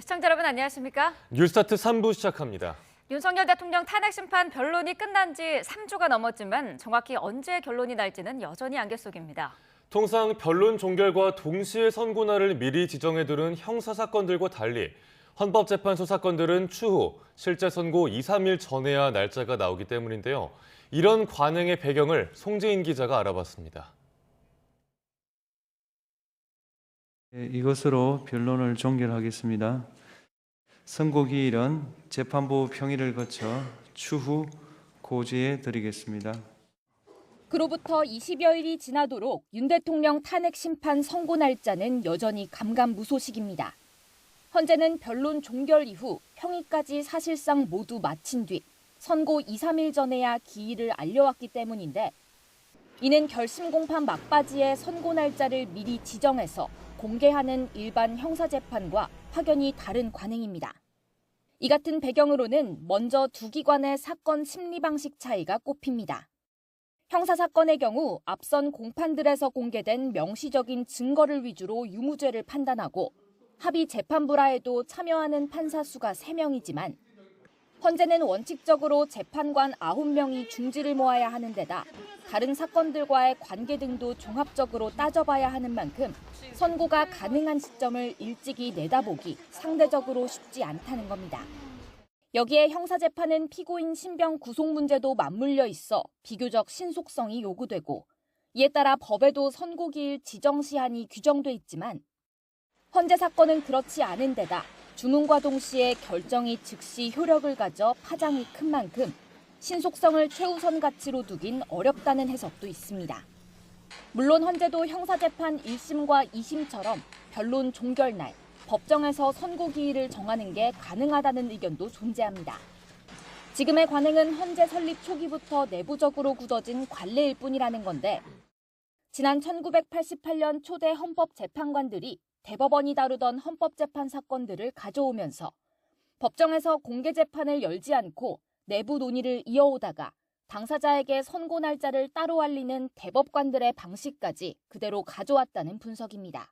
시청자 여러분 안녕하십니까? 뉴스타트 3부 시작합니다. 윤석열 대통령 탄핵 심판 변론이 끝난 지 3주가 넘었지만 정확히 언제 결론이 날지는 여전히 안개 속입니다. 통상 변론 종결과 동시에 선고날을 미리 지정해두는 형사사건들과 달리 헌법재판소 사건들은 추후 실제 선고 2, 3일 전에야 날짜가 나오기 때문인데요. 이런 관행의 배경을 송재인 기자가 알아봤습니다. 이것으로 변론을 종결하겠습니다. 선고기일은 재판부 평의를 거쳐 추후 고지해 드리겠습니다. 그로부터 20여일이 지나도록 윤 대통령 탄핵 심판 선고 날짜는 여전히 감감무소식입니다. 헌재는 변론 종결 이후 평의까지 사실상 모두 마친 뒤 선고 2, 3일 전에야 기일을 알려왔기 때문인데 이는 결심 공판 막바지에 선고 날짜를 미리 지정해서 공개하는 일반 형사재판과 확연히 다른 관행입니다. 이 같은 배경으로는 먼저 두 기관의 사건 심리 방식 차이가 꼽힙니다. 형사사건의 경우 앞선 공판들에서 공개된 명시적인 증거를 위주로 유무죄를 판단하고 합의 재판부라에도 참여하는 판사 수가 3명이지만 헌재는 원칙적으로 재판관 9명이 중지를 모아야 하는 데다 다른 사건들과의 관계 등도 종합적으로 따져봐야 하는 만큼 선고가 가능한 시점을 일찍이 내다보기 상대적으로 쉽지 않다는 겁니다. 여기에 형사재판은 피고인 신병 구속 문제도 맞물려 있어 비교적 신속성이 요구되고 이에 따라 법에도 선고기일 지정시한이 규정돼 있지만 헌재 사건은 그렇지 않은 데다 주문과 동시에 결정이 즉시 효력을 가져 파장이 큰 만큼 신속성을 최우선 가치로 두긴 어렵다는 해석도 있습니다. 물론 헌재도 형사재판 1심과 2심처럼 변론 종결날, 법정에서 선고기일을 정하는 게 가능하다는 의견도 존재합니다. 지금의 관행은 헌재 설립 초기부터 내부적으로 굳어진 관례일 뿐이라는 건데 지난 1988년 초대 헌법재판관들이 대법원이 다루던 헌법재판 사건들을 가져오면서 법정에서 공개 재판을 열지 않고 내부 논의를 이어오다가 당사자에게 선고 날짜를 따로 알리는 대법관들의 방식까지 그대로 가져왔다는 분석입니다.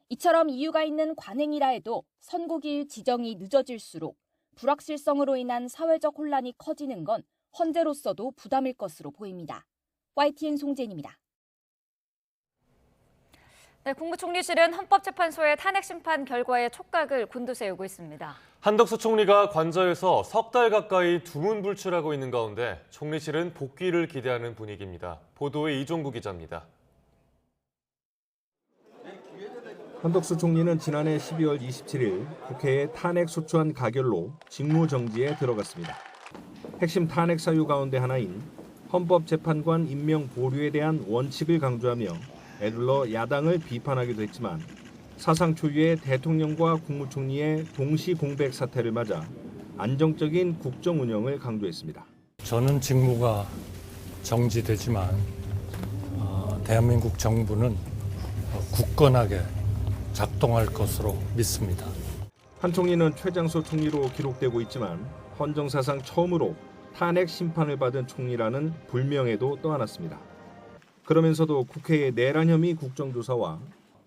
이처럼 이유가 있는 관행이라 해도 선고기일 지정이 늦어질수록 불확실성으로 인한 사회적 혼란이 커지는 건 헌재로서도 부담일 것으로 보입니다. YTN 송재인입니다. 네, 국무총리실은 헌법재판소의 탄핵 심판 결과에 촉각을 곤두세우고 있습니다. 한덕수 총리가 관저에서 석 달 가까이 두문불출하고 있는 가운데 총리실은 복귀를 기대하는 분위기입니다. 보도에 이종구 기자입니다. 한덕수 총리는 지난해 12월 27일 국회에 탄핵 소추안 가결로 직무정지에 들어갔습니다. 핵심 탄핵 사유 가운데 하나인 헌법재판관 임명 보류에 대한 원칙을 강조하며 애둘러 야당을 비판하기도 했지만 사상 초유의 대통령과 국무총리의 동시 공백 사태를 맞아 안정적인 국정 운영을 강조했습니다. 저는 직무가 정지되지만 대한민국 정부는 굳건하게 작동할 것으로 믿습니다. 한 총리는 최장소 총리로 기록되고 있지만 헌정사상 처음으로 탄핵 심판을 받은 총리라는 불명예도 떠안았습니다. 그러면서도 국회의 내란 혐의 국정조사와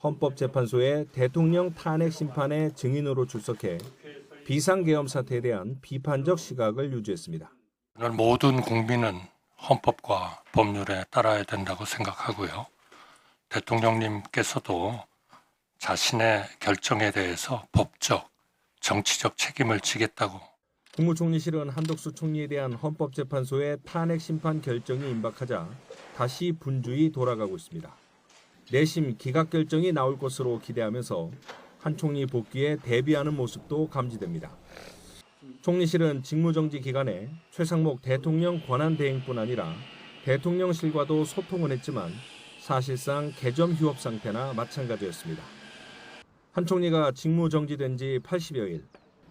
헌법재판소의 대통령 탄핵 심판의 증인으로 출석해 비상계엄 사태에 대한 비판적 시각을 유지했습니다. 모든 국민은 헌법과 법률에 따라야 된다고 생각하고요. 대통령님께서도 자신의 결정에 대해서 법적, 정치적 책임을 지겠다고. 국무총리실은 한덕수 총리에 대한 헌법재판소의 탄핵 심판 결정이 임박하자 다시 분주히 돌아가고 있습니다. 내심 기각 결정이 나올 것으로 기대하면서 한 총리 복귀에 대비하는 모습도 감지됩니다. 총리실은 직무정지 기간에 최상목 대통령 권한대행뿐 아니라 대통령실과도 소통을 했지만 사실상 개점 휴업 상태나 마찬가지였습니다. 한 총리가 직무정지된 지 80여일,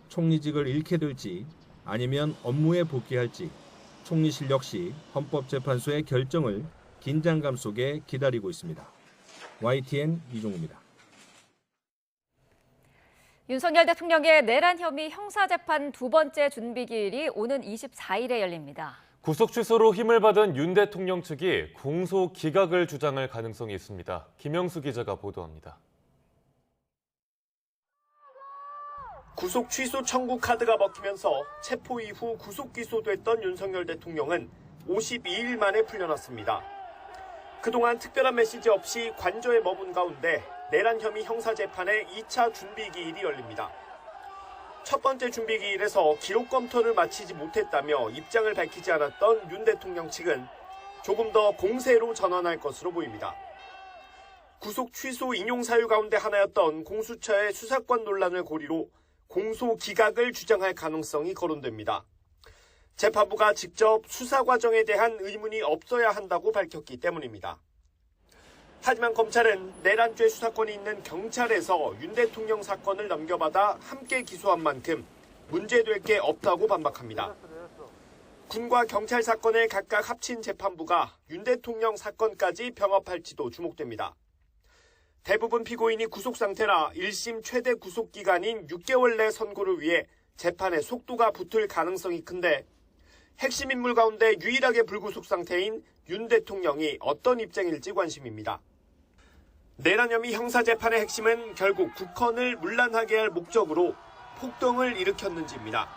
총리직을 잃게 될지 아니면 업무에 복귀할지 총리실 역시 헌법재판소의 결정을 긴장감 속에 기다리고 있습니다. YTN 이종우입니다. 윤석열 대통령의 내란 혐의 형사재판 두 번째 준비기일이 오는 24일에 열립니다. 구속 취소로 힘을 받은 윤 대통령 측이 공소 기각을 주장할 가능성이 있습니다. 김영수 기자가 보도합니다. 구속 취소 청구 카드가 먹히면서 체포 이후 구속 기소됐던 윤석열 대통령은 52일 만에 풀려났습니다. 그동안 특별한 메시지 없이 관저에 머문 가운데 내란 혐의 형사재판의 2차 준비기일이 열립니다. 첫 번째 준비기일에서 기록 검토를 마치지 못했다며 입장을 밝히지 않았던 윤 대통령 측은 조금 더 공세로 전환할 것으로 보입니다. 구속 취소 인용 사유 가운데 하나였던 공수처의 수사권 논란을 고리로 공소 기각을 주장할 가능성이 거론됩니다. 재판부가 직접 수사 과정에 대한 의문이 없어야 한다고 밝혔기 때문입니다. 하지만 검찰은 내란죄 수사권이 있는 경찰에서 윤 대통령 사건을 넘겨받아 함께 기소한 만큼 문제될 게 없다고 반박합니다. 군과 경찰 사건을 각각 합친 재판부가 윤 대통령 사건까지 병합할지도 주목됩니다. 대부분 피고인이 구속 상태라 1심 최대 구속 기간인 6개월 내 선고를 위해 재판의 속도가 붙을 가능성이 큰데 핵심 인물 가운데 유일하게 불구속 상태인 윤 대통령이 어떤 입장일지 관심입니다. 내란 혐의 형사재판의 핵심은 결국 국헌을 문란하게 할 목적으로 폭동을 일으켰는지입니다.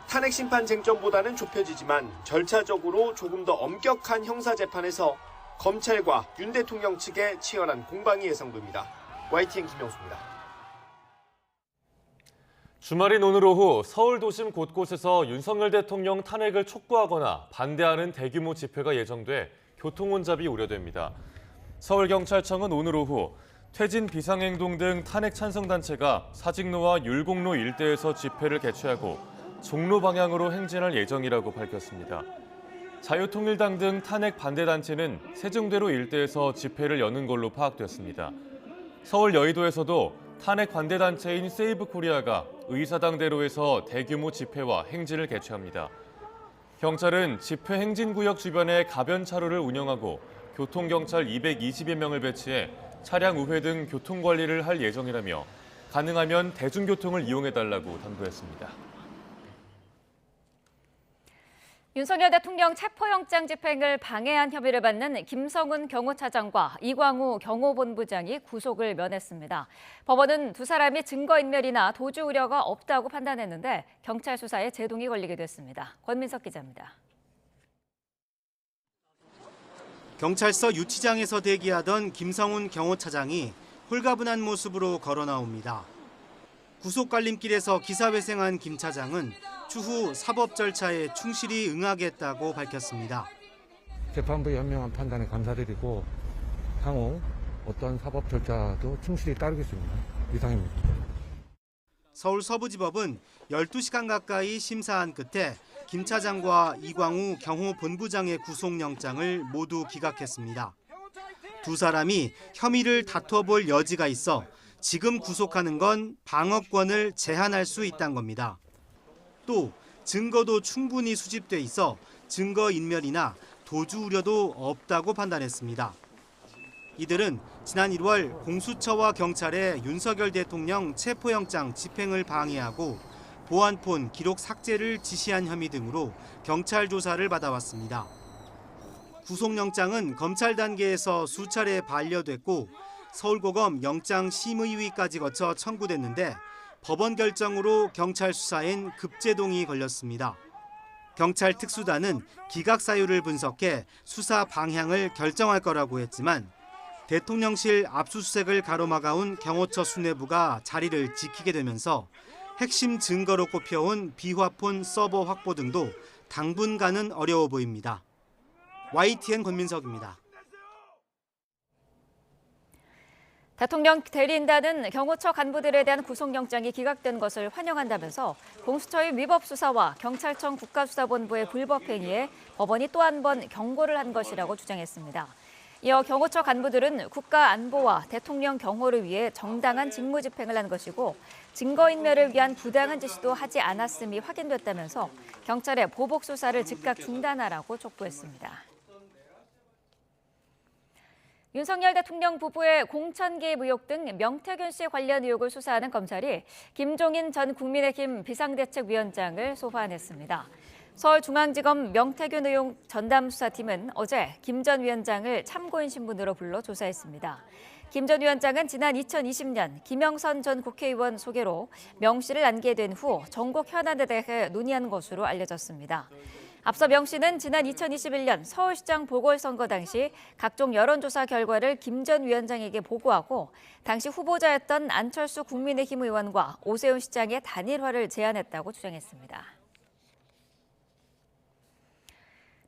탄핵 심판 쟁점보다는 좁혀지지만 절차적으로 조금 더 엄격한 형사재판에서 검찰과 윤 대통령 측의 치열한 공방이 예상됩니다. YTN 김영수입니다. 주말인 오늘 오후 서울 도심 곳곳에서 윤석열 대통령 탄핵을 촉구하거나 반대하는 대규모 집회가 예정돼 교통 혼잡이 우려됩니다. 서울경찰청은 오늘 오후 퇴진 비상행동 등 탄핵 찬성단체가 사직로와 율곡로 일대에서 집회를 개최하고 종로 방향으로 행진할 예정이라고 밝혔습니다. 자유통일당 등 탄핵 반대단체는 세종대로 일대에서 집회를 여는 걸로 파악됐습니다. 서울 여의도에서도 탄핵 반대단체인 세이브코리아가 의사당대로에서 대규모 집회와 행진을 개최합니다. 경찰은 집회 행진구역 주변에 가변 차로를 운영하고 교통경찰 220여 명을 배치해 차량 우회 등 교통관리를 할 예정이라며 가능하면 대중교통을 이용해달라고 당부했습니다. 윤석열 대통령 체포영장 집행을 방해한 혐의를 받는 김성훈 경호차장과 이광우 경호본부장이 구속을 면했습니다. 법원은 두 사람이 증거인멸이나 도주 우려가 없다고 판단했는데 경찰 수사에 제동이 걸리게 됐습니다. 권민석 기자입니다. 경찰서 유치장에서 대기하던 김성훈 경호차장이 홀가분한 모습으로 걸어 나옵니다. 구속갈림길에서 기사회생한 김 차장은 추후 사법 절차에 충실히 응하겠다고 밝혔습니다. 재판부의 현명한 판단에 감사드리고 향후 어떤 사법 절차도 충실히 따르겠습니다. 이상입니다. 서울 서부지법은 12시간 가까이 심사한 끝에 김 차장과 이광우 경호본부장의 구속영장을 모두 기각했습니다. 두 사람이 혐의를 다투어 볼 여지가 있어 지금 구속하는 건 방어권을 제한할 수 있다는 겁니다. 또 증거도 충분히 수집돼 있어 증거인멸이나 도주 우려도 없다고 판단했습니다. 이들은 지난 1월 공수처와 경찰에 윤석열 대통령 체포영장 집행을 방해하고 보안폰 기록 삭제를 지시한 혐의 등으로 경찰 조사를 받아왔습니다. 구속영장은 검찰 단계에서 수차례 반려됐고 서울고검 영장심의위까지 거쳐 청구됐는데 법원 결정으로 경찰 수사엔 급제동이 걸렸습니다. 경찰 특수단은 기각 사유를 분석해 수사 방향을 결정할 거라고 했지만 대통령실 압수수색을 가로막아온 경호처 수뇌부가 자리를 지키게 되면서 핵심 증거로 꼽혀온 비화폰 서버 확보 등도 당분간은 어려워 보입니다. YTN 권민석입니다. 대통령 대리인단은 경호처 간부들에 대한 구속영장이 기각된 것을 환영한다면서 공수처의 위법 수사와 경찰청 국가수사본부의 불법 행위에 법원이 또 한 번 경고를 한 것이라고 주장했습니다. 이어 경호처 간부들은 국가 안보와 대통령 경호를 위해 정당한 직무 집행을 한 것이고 증거인멸을 위한 부당한 지시도 하지 않았음이 확인됐다면서 경찰의 보복 수사를 즉각 중단하라고 촉구했습니다. 윤석열 대통령 부부의 공천 개입 의혹 등 명태균 씨 관련 의혹을 수사하는 검찰이 김종인 전 국민의힘 비상대책위원장을 소환했습니다. 서울중앙지검 명태균 의혹 전담수사팀은 어제 김 전 위원장을 참고인 신분으로 불러 조사했습니다. 김 전 위원장은 지난 2020년 김영선 전 국회의원 소개로 명 씨를 안게 된 후 전국 현안에 대해 논의한 것으로 알려졌습니다. 앞서 명 씨는 지난 2021년 서울시장 보궐선거 당시 각종 여론조사 결과를 김 전 위원장에게 보고하고 당시 후보자였던 안철수 국민의힘 의원과 오세훈 시장의 단일화를 제안했다고 주장했습니다.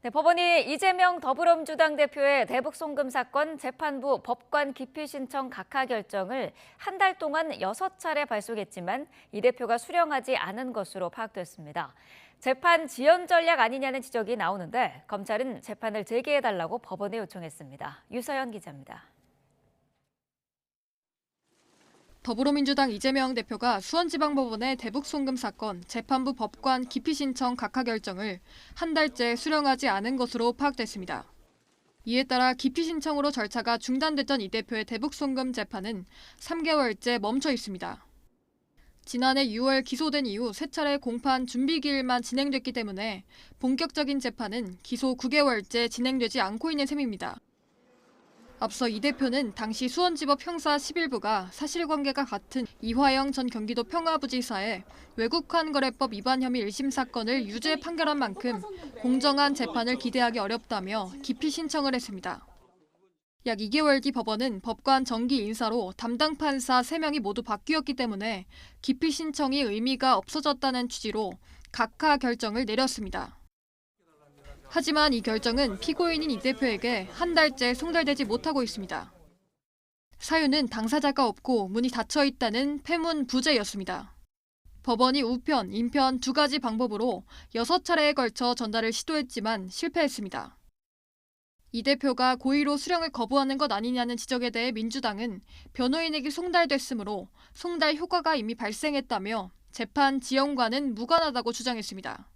네, 법원이 이재명 더불어민주당 대표의 대북 송금 사건 재판부 법관 기피 신청 각하 결정을 한 달 동안 6차례 발송했지만 이 대표가 수령하지 않은 것으로 파악됐습니다. 재판 지연 전략 아니냐는 지적이 나오는데 검찰은 재판을 재개해달라고 법원에 요청했습니다. 유서연 기자입니다. 더불어민주당 이재명 대표가 수원지방법원의 대북 송금 사건 재판부 법관 기피 신청 각하 결정을 한 달째 수령하지 않은 것으로 파악됐습니다. 이에 따라 기피 신청으로 절차가 중단됐던 이 대표의 대북 송금 재판은 3개월째 멈춰 있습니다. 지난해 6월 기소된 이후 3차례 공판 준비 기일만 진행됐기 때문에 본격적인 재판은 기소 9개월째 진행되지 않고 있는 셈입니다. 앞서 이 대표는 당시 수원지법 형사 11부가 사실관계가 같은 이화영 전 경기도 평화부지사의 외국환거래법 위반 혐의 1심 사건을 유죄 판결한 만큼 공정한 재판을 기대하기 어렵다며 기피 신청을 했습니다. 약 2개월 뒤 법원은 법관 정기 인사로 담당 판사 3명이 모두 바뀌었기 때문에 기피 신청이 의미가 없어졌다는 취지로 각하 결정을 내렸습니다. 하지만 이 결정은 피고인인 이 대표에게 한 달째 송달되지 못하고 있습니다. 사유는 당사자가 없고 문이 닫혀 있다는 패문 부재였습니다. 법원이 우편, 인편 2가지 방법으로 6차례에 걸쳐 전달을 시도했지만 실패했습니다. 이 대표가 고의로 수령을 거부하는 것 아니냐는 지적에 대해 민주당은 변호인에게 송달됐으므로 송달 효과가 이미 발생했다며 재판 지연과는 무관하다고 주장했습니다.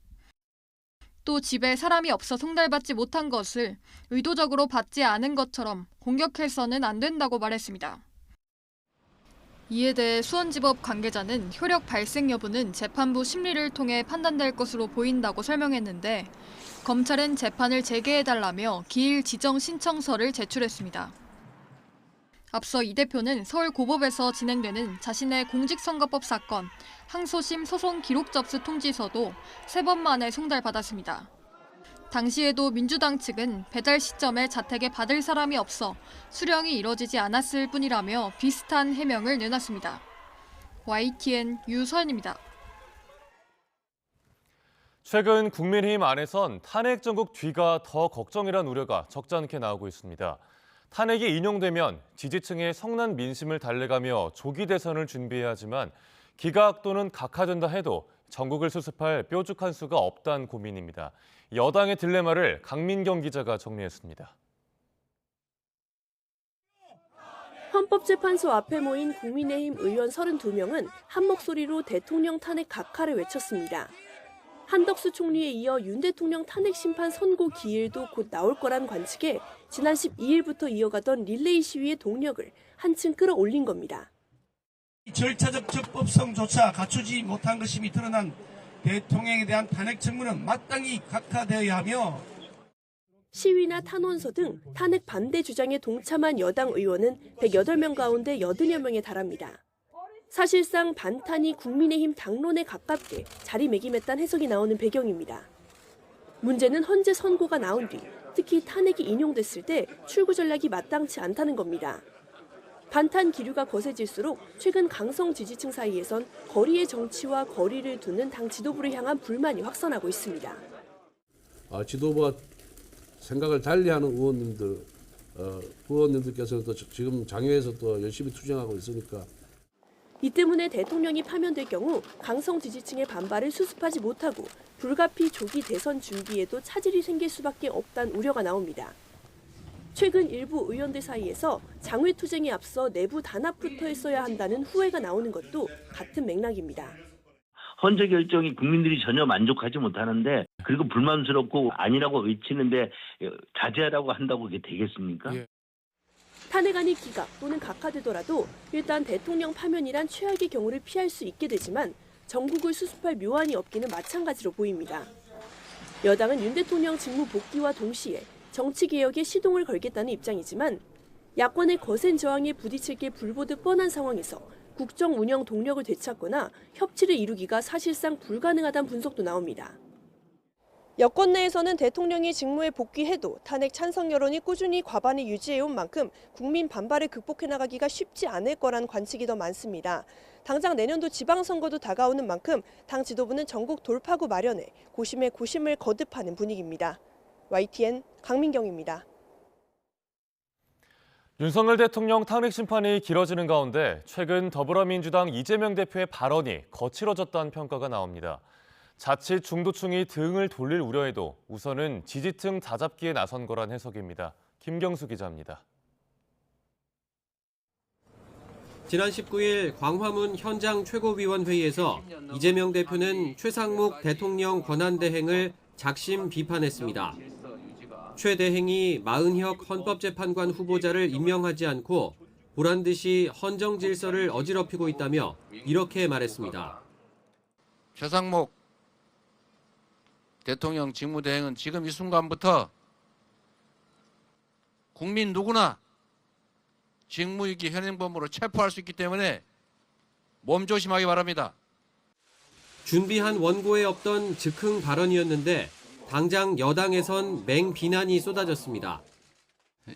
또 집에 사람이 없어 송달받지 못한 것을 의도적으로 받지 않은 것처럼 공격해서는 안 된다고 말했습니다. 이에 대해 수원지법 관계자는 효력 발생 여부는 재판부 심리를 통해 판단될 것으로 보인다고 설명했는데 검찰은 재판을 재개해달라며 기일 지정 신청서를 제출했습니다. 앞서 이 대표는 서울고법에서 진행되는 자신의 공직선거법 사건 항소심 소송 기록 접수 통지서도 3번 만에 송달받았습니다. 당시에도 민주당 측은 배달 시점에 자택에 받을 사람이 없어 수령이 이뤄지지 않았을 뿐이라며 비슷한 해명을 내놨습니다. YTN 유서연입니다. 최근 국민의힘 안에선 탄핵 정국 뒤가 더 걱정이란 우려가 적잖게 나오고 있습니다. 탄핵이 인용되면 지지층의 성난 민심을 달래가며 조기 대선을 준비해야 하지만 기각 또는 각하된다 해도 전국을 수습할 뾰족한 수가 없다는 고민입니다. 여당의 딜레마를 강민경 기자가 정리했습니다. 헌법재판소 앞에 모인 국민의힘 의원 32명은 한 목소리로 대통령 탄핵 각하를 외쳤습니다. 한덕수 총리에 이어 윤 대통령 탄핵 심판 선고 기일도 곧 나올 거란 관측에 지난 12일부터 이어가던 릴레이 시위의 동력을 한층 끌어올린 겁니다. 절차적 적법성조차 갖추지 못한 것임이 드러난 대통령에 대한 탄핵 청구는 마땅히 각하되어야 하며 시위나 탄원서 등 탄핵 반대 주장에 동참한 여당 의원은 108명 가운데 80여 명에 달합니다. 사실상 반탄이 국민의힘 당론에 가깝게 자리매김했다는 해석이 나오는 배경입니다. 문제는 헌재 선고가 나온 뒤 특히 탄핵이 인용됐을 때 출구 전략이 마땅치 않다는 겁니다. 반탄 기류가 거세질수록 최근 강성 지지층 사이에선 거리의 정치와 거리를 두는 당 지도부를 향한 불만이 확산하고 있습니다. 지도부가 생각을 달리하는 의원님들께서는 또 지금 장외에서 또 열심히 투쟁하고 있으니까 이 때문에 대통령이 파면될 경우 강성 지지층의 반발을 수습하지 못하고 불가피 조기 대선 준비에도 차질이 생길 수밖에 없다는 우려가 나옵니다. 최근 일부 의원들 사이에서 장외 투쟁에 앞서 내부 단합부터 했어야 한다는 후회가 나오는 것도 같은 맥락입니다. 헌재 결정이 국민들이 전혀 만족하지 못하는데 그리고 불만스럽고 아니라고 외치는데 자제하라고 한다고 그게 되겠습니까? 탄핵안이 기각 또는 각하되더라도 일단 대통령 파면이란 최악의 경우를 피할 수 있게 되지만 전국을 수습할 묘안이 없기는 마찬가지로 보입니다. 여당은 윤 대통령 직무 복귀와 동시에 정치개혁에 시동을 걸겠다는 입장이지만 야권의 거센 저항에 부딪힐 게 불보듯 뻔한 상황에서 국정 운영 동력을 되찾거나 협치를 이루기가 사실상 불가능하다는 분석도 나옵니다. 여권 내에서는 대통령이 직무에 복귀해도 탄핵 찬성 여론이 꾸준히 과반을 유지해온 만큼 국민 반발을 극복해 나가기가 쉽지 않을 거란 관측이 더 많습니다. 당장 내년도 지방선거도 다가오는 만큼 당 지도부는 전국 돌파구 마련에 고심에 고심을 거듭하는 분위기입니다. YTN 강민경입니다. 윤석열 대통령 탄핵 심판이 길어지는 가운데 최근 더불어민주당 이재명 대표의 발언이 거칠어졌다는 평가가 나옵니다. 자칫 중도층이 등을 돌릴 우려에도 우선은 지지층 다잡기에 나선 거란 해석입니다. 김경수 기자입니다. 지난 19일 광화문 현장 최고위원회의에서 이재명 대표는 최상목 대통령 권한대행을 작심 비판했습니다. 최 대행이 마은혁 헌법재판관 후보자를 임명하지 않고 보란 듯이 헌정 질서를 어지럽히고 있다며 이렇게 말했습니다. 최상목 대통령 직무대행은 지금 이 순간부터 국민 누구나 직무유기 현행범으로 체포할 수 있기 때문에 몸조심하기 바랍니다. 준비한 원고에 없던 즉흥 발언이었는데 당장 여당에선 맹비난이 쏟아졌습니다.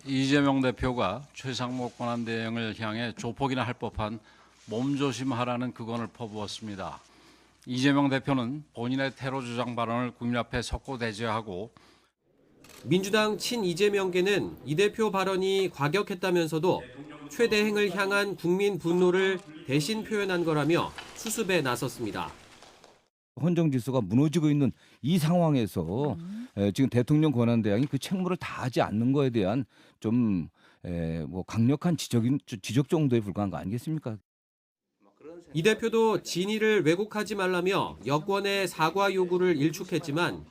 이재명 대표가 최상목 권한대행을 향해 조폭이나 할 법한 몸조심하라는 그건을 퍼부었습니다. 이재명 대표는 본인의 테러 주장 발언을 국민 앞에 석고대죄하고 민주당 친이재명계는 이 대표 발언이 과격했다면서도 최 대행을 향한 국민 분노를 대신 표현한 거라며 수습에 나섰습니다. 헌정 질서가 무너지고 있는 이 상황에서 지금 대통령 권한대행이 그 책무를 다하지 않는 거에 대한 좀 강력한 지적 정도에 불과한 거 아니겠습니까? 이 대표도 진위를 왜곡하지 말라며 여권의 사과 요구를 일축했지만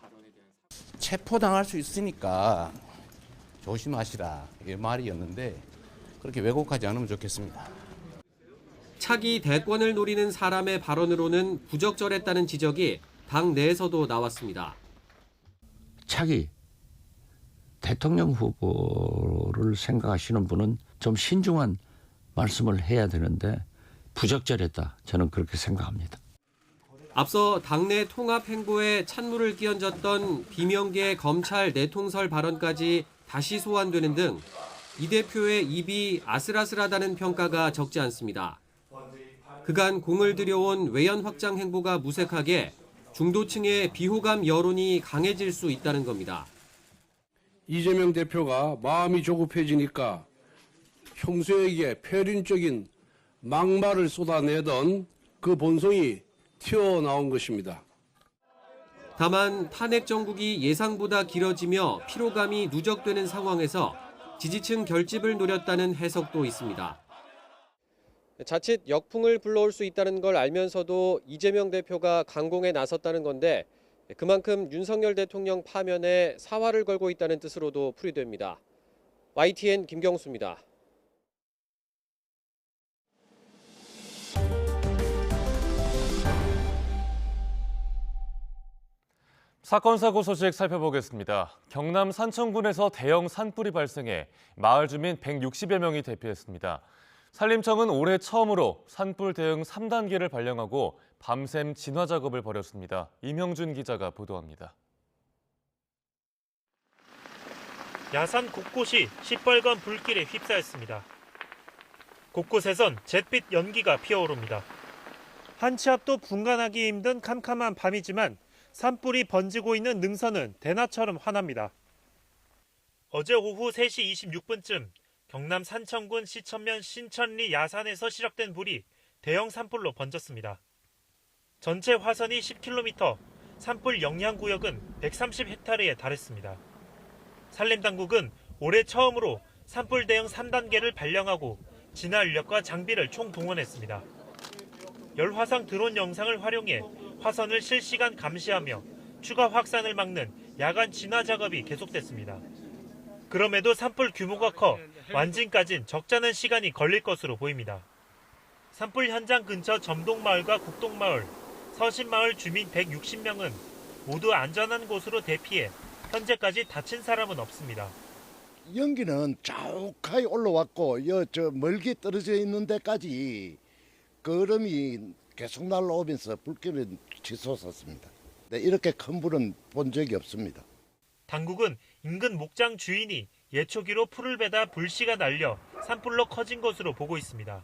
체포당할 수 있으니까 조심하시라 이게 말이었는데 그렇게 왜곡하지 않으면 좋겠습니다. 차기 대권을 노리는 사람의 발언으로는 부적절했다는 지적이 당 내에서도 나왔습니다. 차기 대통령 후보를 생각하시는 분은 좀 신중한 말씀을 해야 되는데 부적절했다. 저는 그렇게 생각합니다. 앞서 당내 통합 행보에 찬물을 끼얹었던 비명계 검찰 내통설 발언까지 다시 소환되는 등 이 대표의 입이 아슬아슬하다는 평가가 적지 않습니다. 그간 공을 들여온 외연 확장 행보가 무색하게 중도층의 비호감 여론이 강해질 수 있다는 겁니다. 이재명 대표가 마음이 조급해지니까 평소에게 폐륜적인 막말을 쏟아내던 그 본성이 튀어나온 것입니다. 다만 탄핵 정국이 예상보다 길어지며 피로감이 누적되는 상황에서 지지층 결집을 노렸다는 해석도 있습니다. 자칫 역풍을 불러올 수 있다는 걸 알면서도 이재명 대표가 강공에 나섰다는 건데 그만큼 윤석열 대통령 파면에 사활을 걸고 있다는 뜻으로도 풀이됩니다. YTN 김경수입니다. 사건 사고 소식 살펴보겠습니다. 경남 산청군에서 대형 산불이 발생해 마을 주민 160여 명이 대피했습니다. 산림청은 올해 처음으로 산불 대응 3단계를 발령하고 밤샘 진화 작업을 벌였습니다. 임형준 기자가 보도합니다. 야산 곳곳이 시뻘건 불길에 휩싸였습니다. 곳곳에선 잿빛 연기가 피어오릅니다. 한 치 앞도 분간하기 힘든 캄캄한 밤이지만 산불이 번지고 있는 능선은 대낮처럼 환합니다. 어제 오후 3시 26분쯤 경남 산청군 시천면 신천리 야산에서 시작된 불이 대형 산불로 번졌습니다. 전체 화선이 10km, 산불 영향구역은 130헥타르에 달했습니다. 산림당국은 올해 처음으로 산불 대응 3단계를 발령하고 진화 인력과 장비를 총동원했습니다. 열화상 드론 영상을 활용해 화선을 실시간 감시하며 추가 확산을 막는 야간 진화 작업이 계속됐습니다. 그럼에도 산불 규모가 커 완진까진 적잖은 시간이 걸릴 것으로 보입니다. 산불 현장 근처 점동마을과 국동마을, 서신마을 주민 160명은 모두 안전한 곳으로 대피해 현재까지 다친 사람은 없습니다. 연기는 자욱하게 올라왔고 저 멀게 떨어져 있는 데까지 거름이 계속 날라오면서 불길이 치솟았습니다. 네, 이렇게 큰 불은 본 적이 없습니다. 당국은 인근 목장 주인이 예초기로 풀을 베다 불씨가 날려 산불로 커진 것으로 보고 있습니다.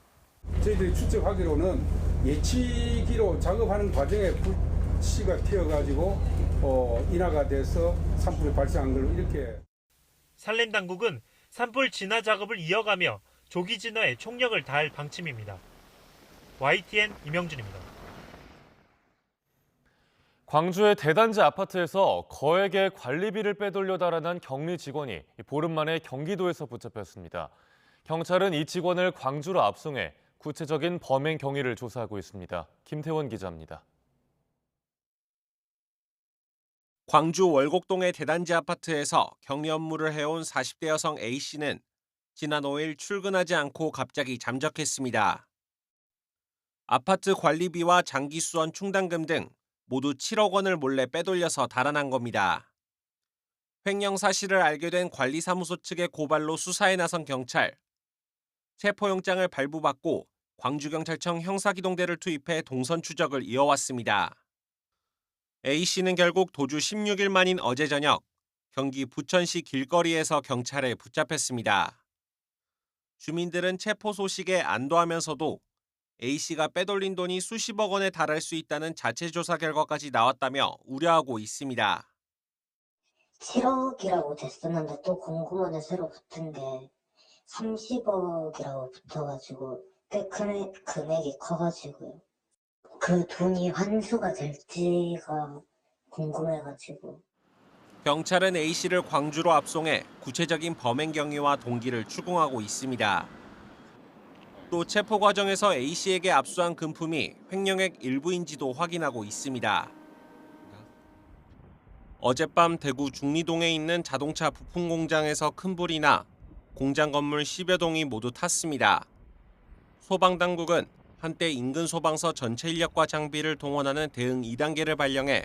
저희들이 추측하기로는 예치기로 작업하는 과정에 불씨가 튀어가지고 인화가 돼서 산불이 발생한 걸로 이렇게. 산림 당국은 산불 진화 작업을 이어가며 조기 진화에 총력을 다할 방침입니다. YTN 임영준입니다. 광주의 대단지 아파트에서 거액의 관리비를 빼돌려 달아난 격리 직원이 보름 만에 경기도에서 붙잡혔습니다. 경찰은 이 직원을 광주로 압송해 구체적인 범행 경위를 조사하고 있습니다. 김태원 기자입니다. 광주 월곡동의 대단지 아파트에서 격리 업무를 해온 40대 여성 A씨는 지난 5일 출근하지 않고 갑자기 잠적했습니다. 아파트 관리비와 장기 수원 충당금 등 모두 7억 원을 몰래 빼돌려서 달아난 겁니다. 횡령 사실을 알게 된 관리사무소 측의 고발로 수사에 나선 경찰. 체포영장을 발부받고 광주경찰청 형사기동대를 투입해 동선 추적을 이어왔습니다. A씨는 결국 도주 16일 만인 어제 저녁 경기 부천시 길거리에서 경찰에 붙잡혔습니다. 주민들은 체포 소식에 안도하면서도 A씨가 빼돌린 돈이 수십억 원에 달할 수 있다는 자체 조사 결과까지 나왔다며 우려하고 있습니다. 7억이라고 됐었는데 또 공구먼에 새로 붙은 게 30억이라고 붙어가지고 꽤 큰 금액이 커가지고요. 그 돈이 환수가 될지가 궁금해가지고. 경찰은 A씨를 광주로 압송해 구체적인 범행 경위와 동기를 추궁하고 있습니다. 또 체포 과정에서 A씨에게 압수한 금품이 횡령액 일부인지도 확인하고 있습니다. 어젯밤 대구 중리동에 있는 자동차 부품 공장에서 큰 불이 나 공장 건물 10여 동이 모두 탔습니다. 소방당국은 한때 인근 소방서 전체 인력과 장비를 동원하는 대응 2단계를 발령해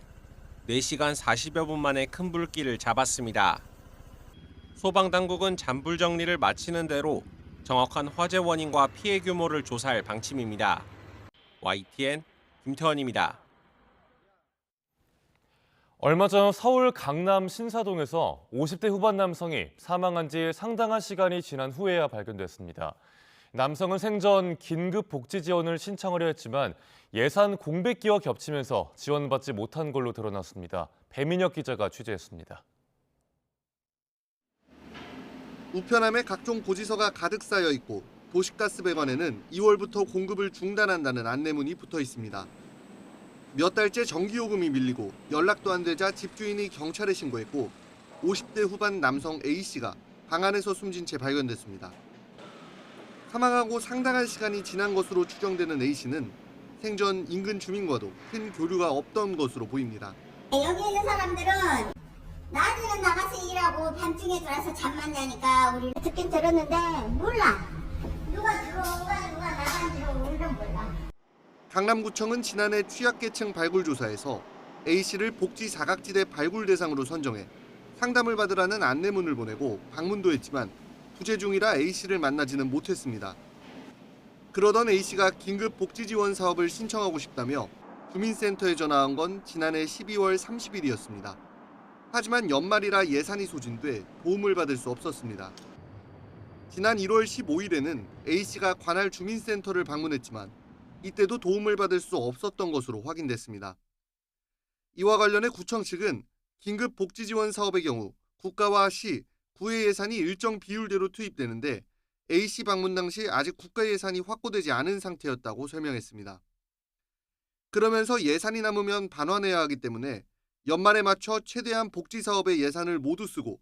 4시간 40여 분 만에 큰 불길을 잡았습니다. 소방당국은 잔불 정리를 마치는 대로 정확한 화재 원인과 피해 규모를 조사할 방침입니다. YTN 김태원입니다. 얼마 전 서울 강남 신사동에서 50대 후반 남성이 사망한 지 상당한 시간이 지난 후에야 발견됐습니다. 남성은 생전 긴급 복지 지원을 신청하려 했지만 예산 공백기와 겹치면서 지원받지 못한 걸로 드러났습니다. 배민혁 기자가 취재했습니다. 우편함에 각종 고지서가 가득 쌓여 있고 도시가스 배관에는 2월부터 공급을 중단한다는 안내문이 붙어 있습니다. 몇 달째 전기요금이 밀리고 연락도 안 되자 집주인이 경찰에 신고했고 50대 후반 남성 A씨가 방 안에서 숨진 채 발견됐습니다. 사망하고 상당한 시간이 지난 것으로 추정되는 A씨는 생전 인근 주민과도 큰 교류가 없던 것으로 보입니다. 여기 있는 사람들은 낮에는 나가서 일하고 밤중에 들어와서 잠만 자니까 우리 듣긴 들었는데 몰라. 누가 들어온가 누가 나간지를 우리는 몰라. 강남구청은 지난해 취약계층 발굴조사에서 A씨를 복지 사각지대 발굴 대상으로 선정해 상담을 받으라는 안내문을 보내고 방문도 했지만 부재 중이라 A씨를 만나지는 못했습니다. 그러던 A씨가 긴급 복지 지원 사업을 신청하고 싶다며 주민센터에 전화한 건 지난해 12월 30일이었습니다. 하지만 연말이라 예산이 소진돼 도움을 받을 수 없었습니다. 지난 1월 15일에는 A씨가 관할 주민센터를 방문했지만 이때도 도움을 받을 수 없었던 것으로 확인됐습니다. 이와 관련해 구청 측은 긴급 복지 지원 사업의 경우 국가와 시, 구의 예산이 일정 비율대로 투입되는데 A씨 방문 당시 아직 국가 예산이 확보되지 않은 상태였다고 설명했습니다. 그러면서 예산이 남으면 반환해야 하기 때문에 연말에 맞춰 최대한 복지 사업의 예산을 모두 쓰고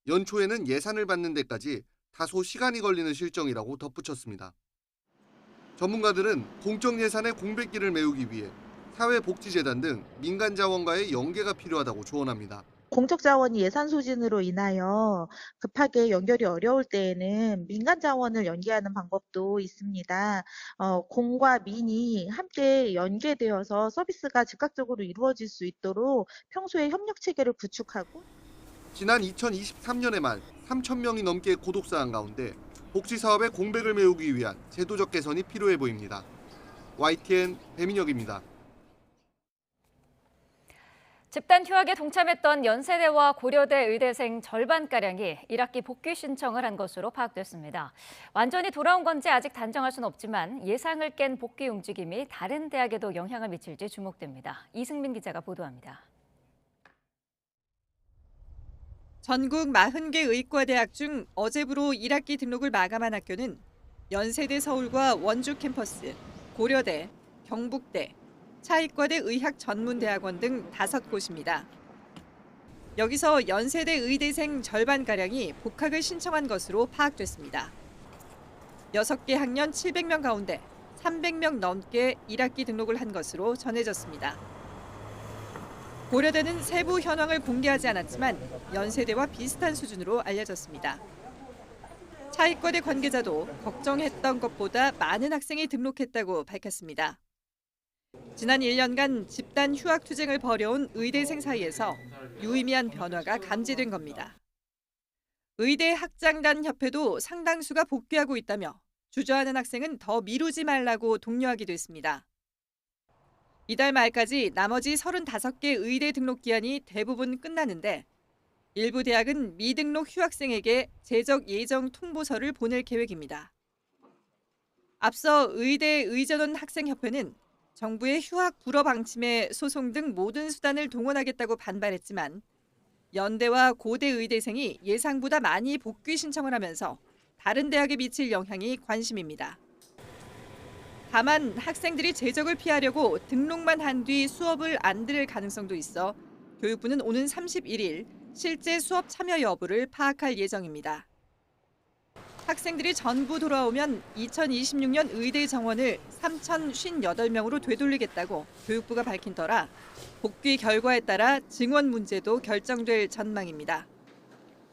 연초에는 예산을 받는 데까지 다소 시간이 걸리는 실정이라고 덧붙였습니다. 전문가들은 공적 예산의 공백기를 메우기 위해 사회복지재단 등 민간 자원과의 연계가 필요하다고 조언합니다. 공적 자원이 예산 소진으로 인하여 급하게 연결이 어려울 때에는 민간 자원을 연계하는 방법도 있습니다. 공과 민이 함께 연계되어서 서비스가 즉각적으로 이루어질 수 있도록 평소에 협력 체계를 구축하고 지난 2023년에 말 3,000명이 넘게 고독사한 가운데 복지 사업의 공백을 메우기 위한 제도적 개선이 필요해 보입니다. YTN 배민혁입니다. 집단 휴학에 동참했던 연세대와 고려대 의대생 절반가량이 1학기 복귀 신청을 한 것으로 파악됐습니다. 완전히 돌아온 건지 아직 단정할 수는 없지만 예상을 깬 복귀 움직임이 다른 대학에도 영향을 미칠지 주목됩니다. 이승민 기자가 보도합니다. 전국 40개 의과대학 중 어제부로 1학기 등록을 마감한 학교는 연세대 서울과 원주 캠퍼스, 고려대, 경북대, 차의과대 의학전문대학원 등 5곳입니다. 여기서 연세대 의대생 절반가량이 복학을 신청한 것으로 파악됐습니다. 6개 학년 700명 가운데 300명 넘게 1학기 등록을 한 것으로 전해졌습니다. 고려대는 세부 현황을 공개하지 않았지만 연세대와 비슷한 수준으로 알려졌습니다. 차의과대 관계자도 걱정했던 것보다 많은 학생이 등록했다고 밝혔습니다. 지난 1년간 집단 휴학 투쟁을 벌여온 의대생 사이에서 유의미한 변화가 감지된 겁니다. 의대 학장단 협회도 상당수가 복귀하고 있다며 주저하는 학생은 더 미루지 말라고 독려하기도 했습니다. 이달 말까지 나머지 35개 의대 등록 기한이 대부분 끝나는데 일부 대학은 미등록 휴학생에게 재적 예정 통보서를 보낼 계획입니다. 앞서 의대 의전원 학생협회는 정부의 휴학 불허 방침에 소송 등 모든 수단을 동원하겠다고 반발했지만 연대와 고대 의대생이 예상보다 많이 복귀 신청을 하면서 다른 대학에 미칠 영향이 관심입니다. 다만 학생들이 재적을 피하려고 등록만 한 뒤 수업을 안 들을 가능성도 있어 교육부는 오는 31일 실제 수업 참여 여부를 파악할 예정입니다. 학생들이 전부 돌아오면 2026년 의대 정원을 3,058명으로 되돌리겠다고 교육부가 밝힌 터라 복귀 결과에 따라 증원 문제도 결정될 전망입니다.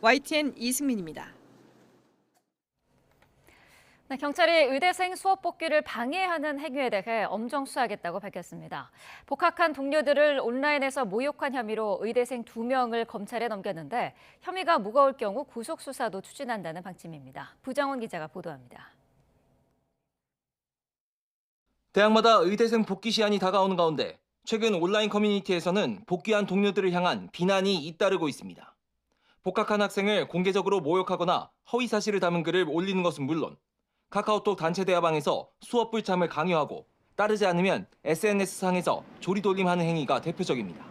YTN 이승민입니다. 네, 경찰이 의대생 수업 복귀를 방해하는 행위에 대해 엄정 수사하겠다고 밝혔습니다. 복학한 동료들을 온라인에서 모욕한 혐의로 의대생 2명을 검찰에 넘겼는데 혐의가 무거울 경우 구속 수사도 추진한다는 방침입니다. 부정원 기자가 보도합니다. 대학마다 의대생 복귀 시한이 다가오는 가운데 최근 온라인 커뮤니티에서는 복귀한 동료들을 향한 비난이 잇따르고 있습니다. 복학한 학생을 공개적으로 모욕하거나 허위 사실을 담은 글을 올리는 것은 물론 카카오톡 단체 대화방에서 수업 불참을 강요하고 따르지 않으면 SNS상에서 조리돌림하는 행위가 대표적입니다.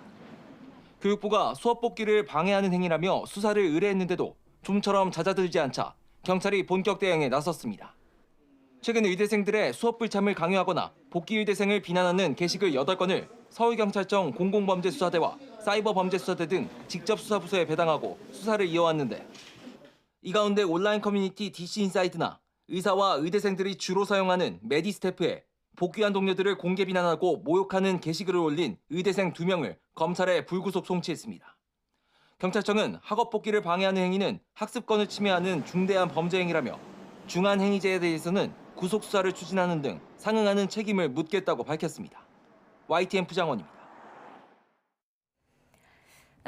교육부가 수업 복귀를 방해하는 행위라며 수사를 의뢰했는데도 좀처럼 잦아들지 않자 경찰이 본격 대응에 나섰습니다. 최근 의대생들의 수업 불참을 강요하거나 복귀 의대생을 비난하는 게시글 8건을 서울경찰청 공공범죄수사대와 사이버범죄수사대 등 직접 수사부서에 배당하고 수사를 이어왔는데 이 가운데 온라인 커뮤니티 DC인사이드나 의사와 의대생들이 주로 사용하는 메디스태프에 복귀한 동료들을 공개 비난하고 모욕하는 게시글을 올린 의대생 2명을 검찰에 불구속 송치했습니다. 경찰청은 학업 복귀를 방해하는 행위는 학습권을 침해하는 중대한 범죄 행위라며 중한 행위죄에 대해서는 구속 수사를 추진하는 등 상응하는 책임을 묻겠다고 밝혔습니다. YTN 부장원입니다.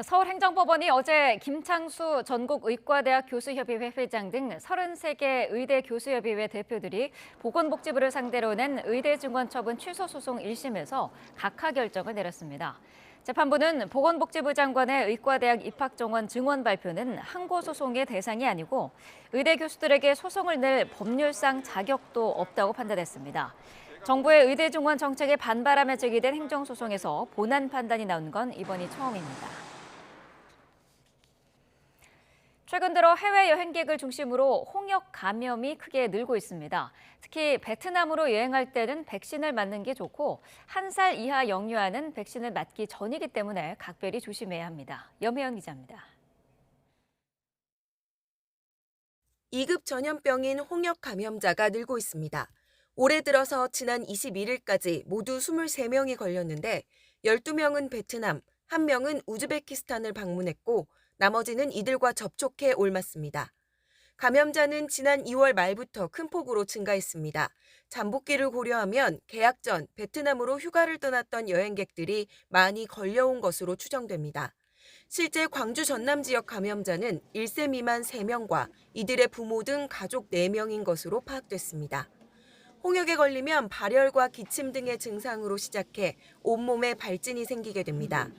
서울행정법원이 어제 김창수 전국의과대학 교수협의회 회장 등 33개 의대 교수협의회 대표들이 보건복지부를 상대로 낸 의대 증원 처분 취소 소송 1심에서 각하 결정을 내렸습니다. 재판부는 보건복지부 장관의 의과대학 입학 정원 증원 발표는 항고 소송의 대상이 아니고 의대 교수들에게 소송을 낼 법률상 자격도 없다고 판단했습니다. 정부의 의대 증원 정책에 반발하며 제기된 행정소송에서 본안 판단이 나온 건 이번이 처음입니다. 최근 들어 해외 여행객을 중심으로 홍역 감염이 크게 늘고 있습니다. 특히 베트남으로 여행할 때는 백신을 맞는 게 좋고 1살 이하 영유아는 백신을 맞기 전이기 때문에 각별히 조심해야 합니다. 염혜연 기자입니다. 2급 전염병인 홍역 감염자가 늘고 있습니다. 올해 들어서 지난 21일까지 모두 23명이 걸렸는데 12명은 베트남, 1명은 우즈베키스탄을 방문했고 나머지는 이들과 접촉해 옮았습니다. 감염자는 지난 2월 말부터 큰 폭으로 증가했습니다. 잠복기를 고려하면 개학 전 베트남으로 휴가를 떠났던 여행객들이 많이 걸려온 것으로 추정됩니다. 실제 광주 전남 지역 감염자는 1세 미만 3명과 이들의 부모 등 가족 4명인 것으로 파악됐습니다. 홍역에 걸리면 발열과 기침 등의 증상으로 시작해 온몸에 발진이 생기게 됩니다.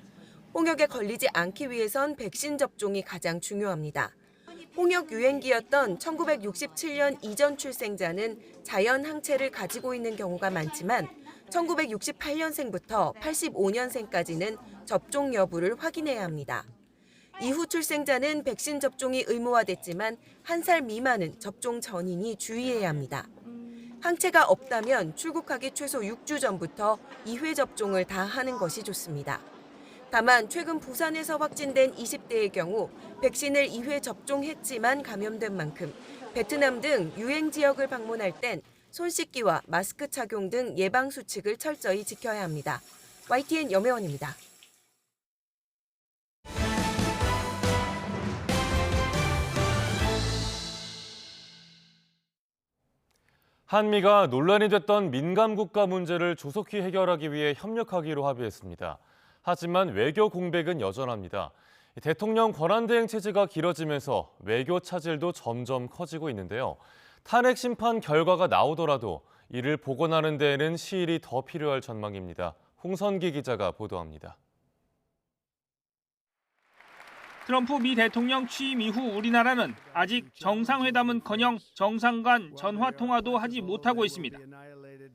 홍역에 걸리지 않기 위해선 백신 접종이 가장 중요합니다. 홍역 유행기였던 1967년 이전 출생자는 자연 항체를 가지고 있는 경우가 많지만 1968년생부터 85년생까지는 접종 여부를 확인해야 합니다. 이후 출생자는 백신 접종이 의무화됐지만 1살 미만은 접종 전이니 주의해야 합니다. 항체가 없다면 출국하기 최소 6주 전부터 2회 접종을 다 하는 것이 좋습니다. 다만 최근 부산에서 확진된 20대의 경우 백신을 2회 접종했지만 감염된 만큼 베트남 등 유행 지역을 방문할 땐 손 씻기와 마스크 착용 등 예방 수칙을 철저히 지켜야 합니다. YTN 염혜원입니다. 한미가 논란이 됐던 민감 국가 문제를 조속히 해결하기 위해 협력하기로 합의했습니다. 하지만 외교 공백은 여전합니다. 대통령 권한대행 체제가 길어지면서 외교 차질도 점점 커지고 있는데요. 탄핵 심판 결과가 나오더라도 이를 복원하는 데에는 시일이 더 필요할 전망입니다. 홍선기 기자가 보도합니다. 트럼프 미 대통령 취임 이후 우리나라는 아직 정상회담은커녕 정상 간 전화통화도 하지 못하고 있습니다.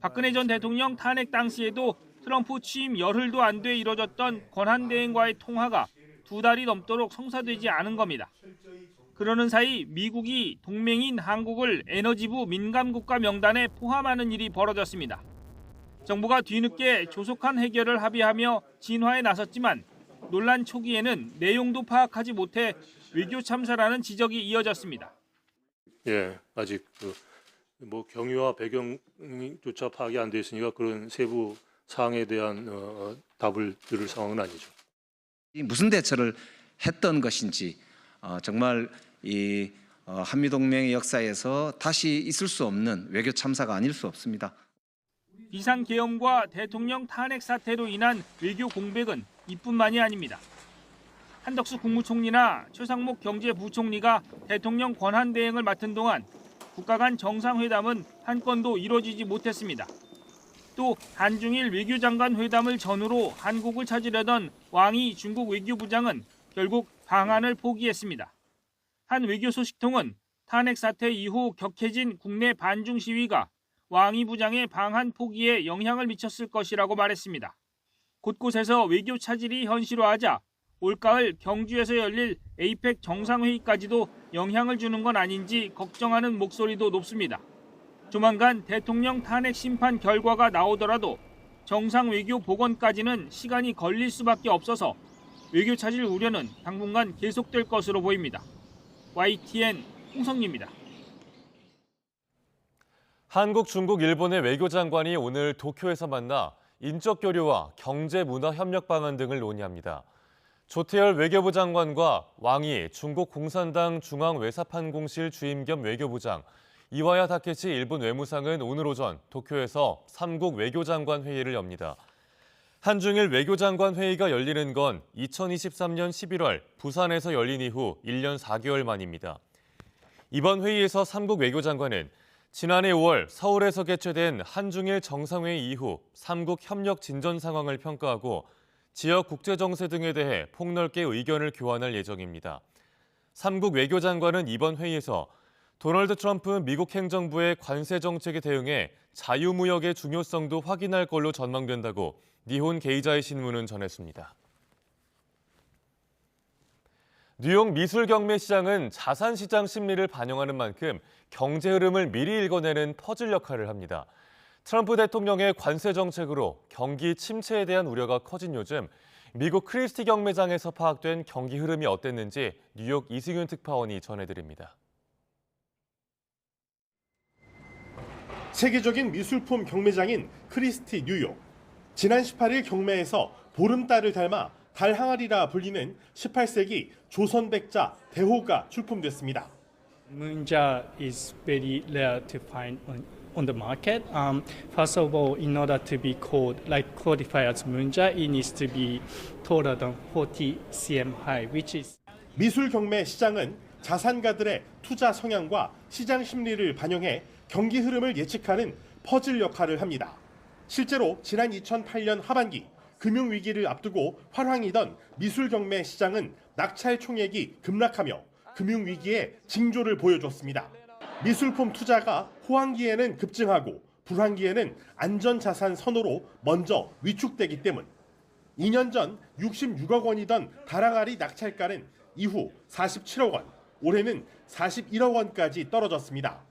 박근혜 전 대통령 탄핵 당시에도 트럼프 취임 열흘도 안 돼 이뤄졌던 권한대행과의 통화가 2달이 넘도록 성사되지 않은 겁니다. 그러는 사이 미국이 동맹인 한국을 에너지부 민감국가 명단에 포함하는 일이 벌어졌습니다. 정부가 뒤늦게 조속한 해결을 합의하며 진화에 나섰지만 논란 초기에는 내용도 파악하지 못해 외교 참사라는 지적이 이어졌습니다. 아직 경위와 배경조차 파악이 안 돼 있으니까 그런 세부 사항에 대한 답을 들을 상황은 아니죠. 무슨 대처를 했던 것인지 정말 이 한미동맹의 역사에서 다시 있을 수 없는 외교 참사가 아닐 수 없습니다. 비상계엄과 대통령 탄핵 사태로 인한 외교 공백은 이뿐만이 아닙니다. 한덕수 국무총리나 최상목 경제부총리가 대통령 권한대행을 맡은 동안 국가 간 정상회담은 한 건도 이루어지지 못했습니다. 또 한중일 외교장관 회담을 전후로 한국을 찾으려던 왕이 중국 외교부장은 결국 방한을 포기했습니다. 한 외교소식통은 탄핵 사태 이후 격해진 국내 반중 시위가 왕이 부장의 방한 포기에 영향을 미쳤을 것이라고 말했습니다. 곳곳에서 외교 차질이 현실화하자 올가을 경주에서 열릴 에이펙 정상회의까지도 영향을 주는 건 아닌지 걱정하는 목소리도 높습니다. 조만간 대통령 탄핵 심판 결과가 나오더라도 정상 외교 복원까지는 시간이 걸릴 수밖에 없어서 외교 차질 우려는 당분간 계속될 것으로 보입니다. YTN 홍성리입니다. 한국, 중국, 일본의 외교장관이 오늘 도쿄에서 만나 인적 교류와 경제 문화 협력 방안 등을 논의합니다. 조태열 외교부 장관과 왕이 중국 공산당 중앙외사판공실 주임 겸 외교부장, 이와야 타케시 일본 외무상은 오늘 오전 도쿄에서 3국 외교장관 회의를 엽니다. 한중일 외교장관 회의가 열리는 건 2023년 11월 부산에서 열린 이후 1년 4개월 만입니다. 이번 회의에서 3국 외교장관은 지난해 5월 서울에서 개최된 한중일 정상회의 이후 3국 협력 진전 상황을 평가하고 지역 국제정세 등에 대해 폭넓게 의견을 교환할 예정입니다. 3국 외교장관은 이번 회의에서 도널드 트럼프 미국 행정부의 관세 정책에 대응해 자유무역의 중요성도 확인할 걸로 전망된다고 니혼 게이자이 신문은 전했습니다. 뉴욕 미술경매시장은 자산시장 심리를 반영하는 만큼 경제 흐름을 미리 읽어내는 퍼즐 역할을 합니다. 트럼프 대통령의 관세 정책으로 경기 침체에 대한 우려가 커진 요즘 미국 크리스티 경매장에서 파악된 경기 흐름이 어땠는지 뉴욕 이승윤 특파원이 전해드립니다. 세계적인 미술품 경매장인 크리스티 뉴욕. 지난 18일 경매에서 보름달을 닮아 달 항아리라 불리는 18세기 조선 백자 대호가 출품됐습니다. 문자 is very rare to find on the market. First of all, in order to be qualified as Munja, it needs to be taller than 40 cm high, which is 미술 경매 시장은 자산가들의 투자 성향과 시장 심리를 반영해 경기 흐름을 예측하는 퍼즐 역할을 합니다. 실제로 지난 2008년 하반기 금융위기를 앞두고 활황이던 미술 경매 시장은 낙찰 총액이 급락하며 금융위기의 징조를 보여줬습니다. 미술품 투자가 호황기에는 급증하고 불황기에는 안전자산 선호로 먼저 위축되기 때문 2년 전 66억 원이던 다랑아리 낙찰가는 이후 47억 원, 올해는 41억 원까지 떨어졌습니다.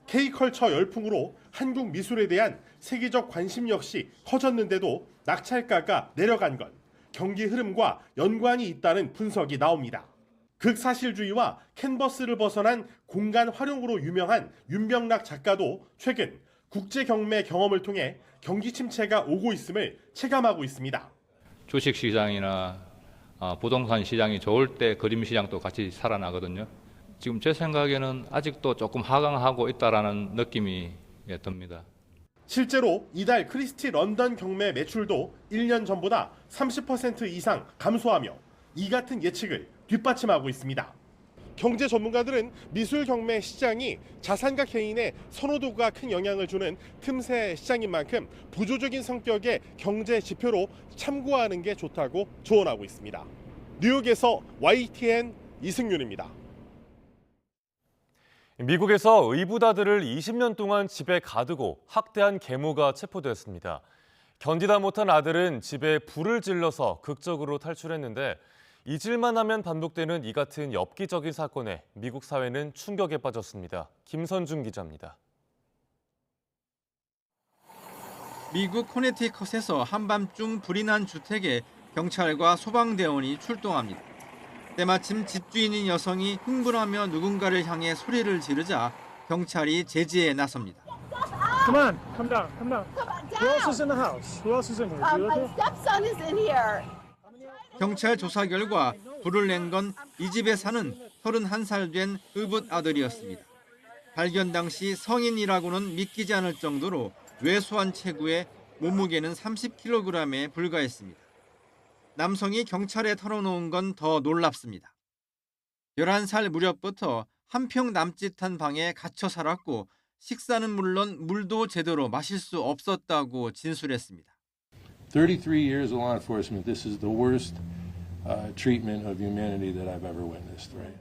K컬처 열풍으로 한국 미술에 대한 세계적 관심 역시 커졌는데도 낙찰가가 내려간 건 경기 흐름과 연관이 있다는 분석이 나옵니다. 극사실주의와 캔버스를 벗어난 공간 활용으로 유명한 윤병락 작가도 최근 국제 경매 경험을 통해 경기 침체가 오고 있음을 체감하고 있습니다. 주식시장이나 부동산 시장이 좋을 때 그림 시장도 같이 살아나거든요. 지금 제 생각에는 아직도 조금 하강하고 있다라는 느낌이 듭니다. 실제로 이달 크리스티 런던 경매 매출도 1년 전보다 30% 이상 감소하며 이 같은 예측을 뒷받침하고 있습니다. 경제 전문가들은 미술 경매 시장이 자산가 개인의 선호도가 큰 영향을 주는 틈새 시장인 만큼 부조적인 성격의 경제 지표로 참고하는 게 좋다고 조언하고 있습니다. 뉴욕에서 YTN 이승윤입니다. 미국에서 의붓아들을 20년 동안 집에 가두고 학대한 계모가 체포됐습니다. 견디다 못한 아들은 집에 불을 질러서 극적으로 탈출했는데 잊을만 하면 반복되는 이 같은 엽기적인 사건에 미국 사회는 충격에 빠졌습니다. 김선중 기자입니다. 미국 코네티컷에서 한밤중 불이 난 주택에 경찰과 소방대원이 출동합니다. 때마침 집주인인 여성이 흥분하며 누군가를 향해 소리를 지르자 경찰이 제지에 나섭니다. Come on, come down, come down. Who else is in the house? Who else is in here? My stepson is in here. 경찰 조사 결과 불을 낸 건 이 집에 사는 31살 된 의붓 아들이었습니다. 발견 당시 성인이라고는 믿기지 않을 정도로 왜소한 체구에 몸무게는 30kg에 불과했습니다. 남성이 경찰에 털어놓은 건 더 놀랍습니다. 11살 무렵부터 한 평 남짓한 방에 갇혀 살았고 식사는 물론 물도 제대로 마실 수 없었다고 진술했습니다. 33 years of law enforcement, this is the worst treatment of humanity that I've ever witnessed. Right?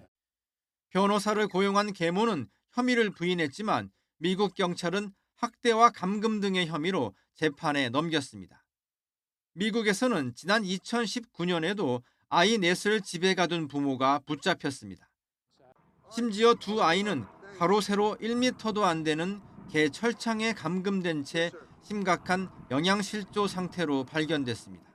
변호사를 고용한 계모는 혐의를 부인했지만 미국 경찰은 학대와 감금 등의 혐의로 재판에 넘겼습니다. 미국에서는 지난 2019년에도 아이 넷을 집에 가둔 부모가 붙잡혔습니다. 심지어 두 아이는 가로 세로 1m도 안 되는 개 철창에 감금된 채 심각한 영양실조 상태로 발견됐습니다.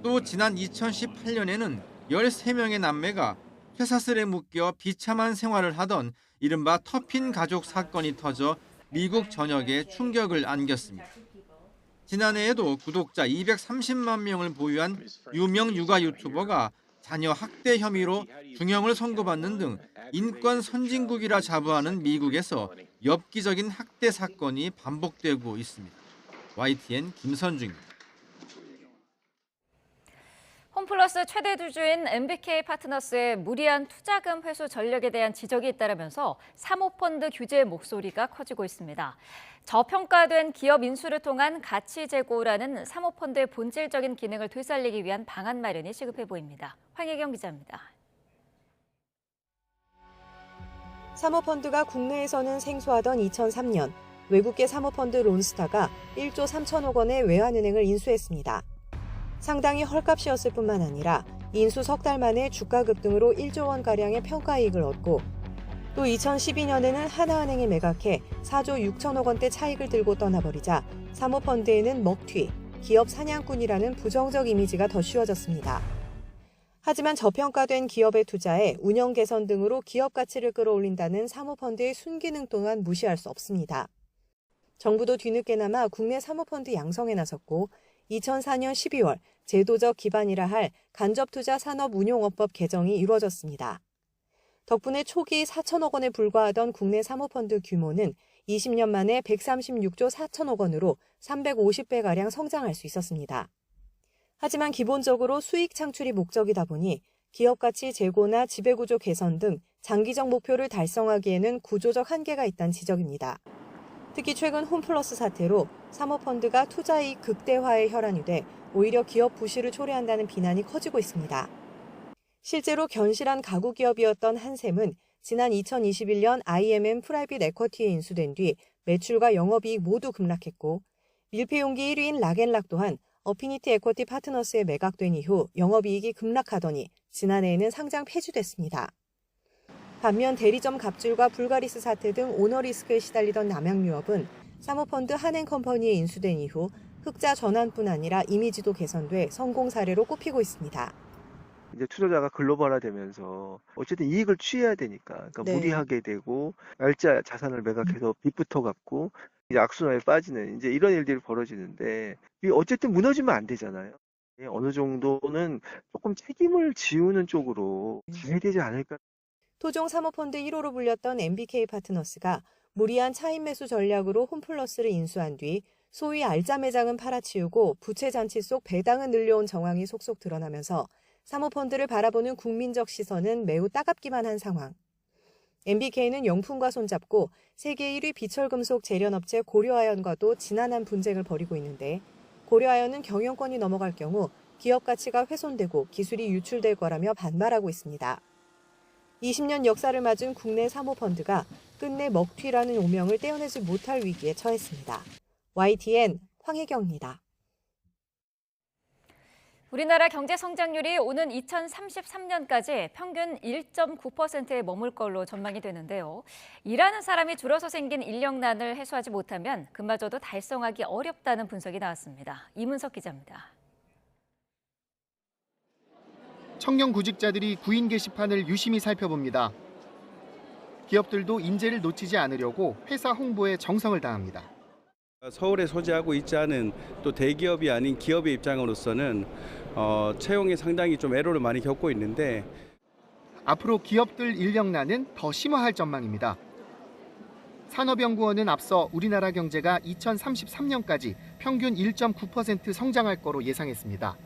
또 지난 2018년에는 13명의 남매가 쇠사슬에 묶여 비참한 생활을 하던 이른바 터핀 가족 사건이 터져 미국 전역에 충격을 안겼습니다. 지난해에도 구독자 230만 명을 보유한 유명 육아 유튜버가 자녀 학대 혐의로 중형을 선고받는 등 인권 선진국이라 자부하는 미국에서 엽기적인 학대 사건이 반복되고 있습니다. YTN 김선중입니다. 홈플러스 최대 주주인 MBK 파트너스의 무리한 투자금 회수 전략에 대한 지적이 잇따르면서 사모펀드 규제 목소리가 커지고 있습니다. 저평가된 기업 인수를 통한 가치 제고라는 사모펀드의 본질적인 기능을 되살리기 위한 방안 마련이 시급해 보입니다. 황혜경 기자입니다. 사모펀드가 국내에서는 생소하던 2003년 외국계 사모펀드 론스타가 1조 3천억 원의 외환은행을 인수했습니다. 상당히 헐값이었을 뿐만 아니라 인수 석 달 만에 주가 급등으로 1조 원가량의 평가이익을 얻고 또 2012년에는 하나은행에 매각해 4조 6천억 원대 차익을 들고 떠나버리자 사모펀드에는 먹튀, 기업 사냥꾼이라는 부정적 이미지가 더 씌워졌습니다. 하지만 저평가된 기업에 투자해 운영 개선 등으로 기업 가치를 끌어올린다는 사모펀드의 순기능 또한 무시할 수 없습니다. 정부도 뒤늦게나마 국내 사모펀드 양성에 나섰고 2004년 12월 제도적 기반이라 할 간접투자 산업운용업법 개정이 이루어졌습니다. 덕분에 초기 4천억 원에 불과하던 국내 사모펀드 규모는 20년 만에 136조 4천억 원으로 350배가량 성장할 수 있었습니다. 하지만 기본적으로 수익 창출이 목적이다 보니 기업 가치 재고나 지배구조 개선 등 장기적 목표를 달성하기에는 구조적 한계가 있다는 지적입니다. 특히 최근 홈플러스 사태로 사모펀드가 투자이익 극대화에 혈안이 돼 오히려 기업 부실을 초래한다는 비난이 커지고 있습니다. 실제로 견실한 가구 기업이었던 한샘은 지난 2021년 IMM 프라이빗 에쿼티에 인수된 뒤 매출과 영업이익 모두 급락했고 밀폐용기 1위인 락앤락 또한 어피니티 에쿼티 파트너스에 매각된 이후 영업이익이 급락하더니 지난해에는 상장 폐지됐습니다. 반면 대리점 갑질과 불가리스 사태 등 오너 리스크에 시달리던 남양유업은 사모펀드 한앤컴퍼니에 인수된 이후 흑자 전환뿐 아니라 이미지도 개선돼 성공 사례로 꼽히고 있습니다. 이제 투자자가 글로벌화되면서 어쨌든 이익을 취해야 되니까 그러니까 무리하게 되고 날짜 자산을 매각해서 빚부터 갚고 이제 악순환에 빠지는 이제 이런 일들이 벌어지는데 어쨌든 무너지면 안 되잖아요. 어느 정도는 조금 책임을 지우는 쪽으로 가야 되지 않을까. 토종 사모펀드 1호로 불렸던 MBK 파트너스가 무리한 차익 매수 전략으로 홈플러스를 인수한 뒤 소위 알짜 매장은 팔아치우고 부채 잔치 속 배당은 늘려온 정황이 속속 드러나면서 사모펀드를 바라보는 국민적 시선은 매우 따갑기만 한 상황. MBK는 영풍과 손잡고 세계 1위 비철금속 재련업체 고려아연과도 지난한 분쟁을 벌이고 있는데 고려아연은 경영권이 넘어갈 경우 기업 가치가 훼손되고 기술이 유출될 거라며 반발하고 있습니다. 20년 역사를 맞은 국내 사모펀드가 끝내 먹튀라는 오명을 떼어내지 못할 위기에 처했습니다. YTN 황혜경입니다. 우리나라 경제 성장률이 오는 2033년까지 평균 1.9%에 머물 걸로 전망이 되는데요. 일하는 사람이 줄어서 생긴 인력난을 해소하지 못하면 그마저도 달성하기 어렵다는 분석이 나왔습니다. 이문석 기자입니다. 청년 구직자들이 구인 게시판을 유심히 살펴봅니다. 기업들도 인재를 놓치지 않으려고 회사 홍보에 정성을 다합니다. 서울에 소재하고 있지 않은 또 대기업이 아닌 기업의 입장으로서는 채용에 상당히 좀 애로를 많이 겪고 있는데 앞으로 기업들 인력난은 더 심화할 전망입니다. 산업연구원은 앞서 우리나라 경제가 2033년까지 평균 1.9% 성장할 거로 예상했습니다.